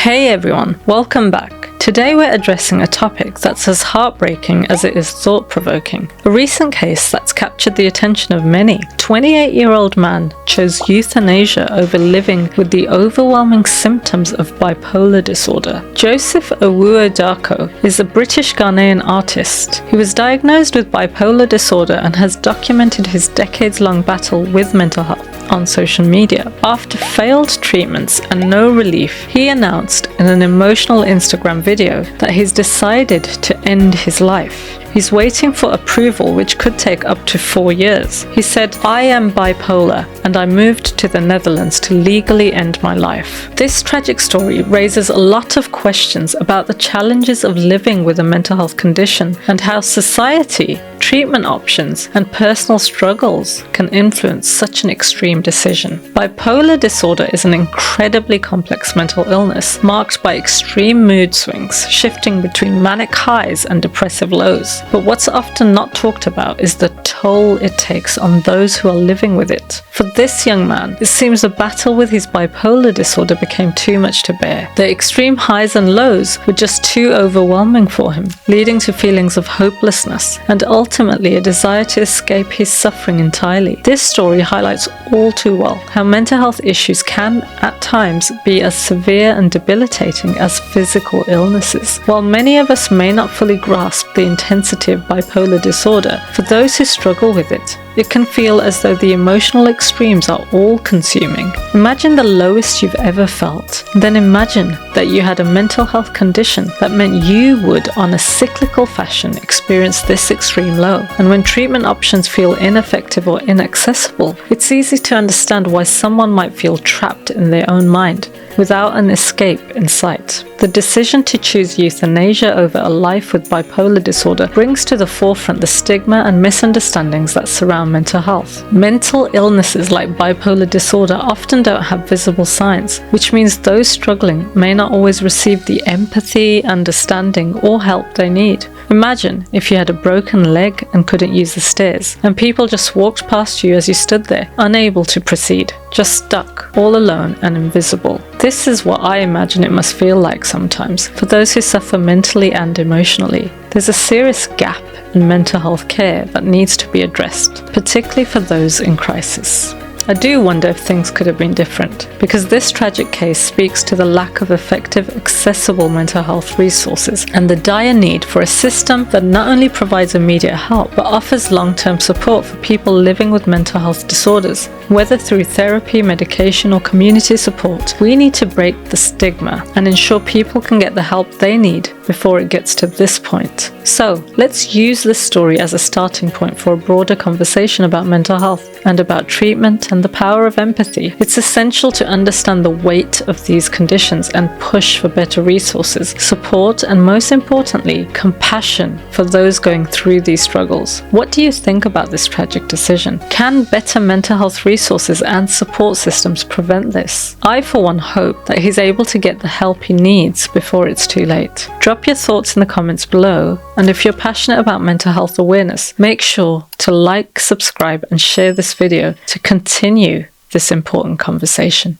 Hey everyone, welcome back. Today we're addressing a topic that's as heartbreaking as it is thought-provoking. A recent case that's captured the attention of many. 28-year-old man chose euthanasia over living with the overwhelming symptoms of bipolar disorder. Joseph Awuah-Darko is a British Ghanaian artist. He was diagnosed with bipolar disorder and has documented his decades-long battle with mental health on social media. After failed treatments and no relief, he announced in an emotional Instagram video that he's decided to end his life. He's waiting for approval, which could take up to 4 years. He said, "I am bipolar and I moved to the Netherlands to legally end my life." This tragic story raises a lot of questions about the challenges of living with a mental health condition and how society, treatment options, and personal struggles can influence such an extreme decision. Bipolar disorder is an incredibly complex mental illness marked by extreme mood swings, shifting between manic highs and depressive lows. But what's often not talked about is the toll it takes on those who are living with it. For this young man, it seems the battle with his bipolar disorder became too much to bear. The extreme highs and lows were just too overwhelming for him, leading to feelings of hopelessness and ultimately a desire to escape his suffering entirely. This story highlights all too well how mental health issues can, at times, be as severe and debilitating as physical illnesses. While many of us may not fully grasp the intensity of bipolar disorder, for those who struggle with it, it can feel as though the emotional extremes are all-consuming. Imagine the lowest you've ever felt. Then imagine that you had a mental health condition that meant you would, on a cyclical fashion, experience this extreme low. And when treatment options feel ineffective or inaccessible, it's easy to understand why someone might feel trapped in their own mind, without an escape in sight. The decision to choose euthanasia over a life with bipolar disorder brings to the forefront the stigma and misunderstandings that surround mental health. Mental illnesses like bipolar disorder often don't have visible signs, which means those struggling may not always receive the empathy, understanding, or help they need. Imagine if you had a broken leg and couldn't use the stairs, and people just walked past you as you stood there, unable to proceed, just stuck, all alone and invisible. This is what I imagine it must feel like sometimes for those who suffer mentally and emotionally. There's a serious gap in mental health care that needs to be addressed, particularly for those in crisis. I do wonder if things could have been different, because this tragic case speaks to the lack of effective, accessible mental health resources and the dire need for a system that not only provides immediate help, but offers long-term support for people living with mental health disorders. Whether through therapy, medication, or community support, we need to break the stigma and ensure people can get the help they need before it gets to this point. So, let's use this story as a starting point for a broader conversation about mental health and about treatment and the power of empathy. It's essential to understand the weight of these conditions and push for better resources, support, and most importantly, compassion for those going through these struggles. What do you think about this tragic decision? Can better mental health resources and support systems prevent this? I, for one, hope that he's able to get the help he needs before it's too late. Drop your thoughts in the comments below, and if you're passionate about mental health awareness, make sure to like, subscribe, and share this video to continue this important conversation.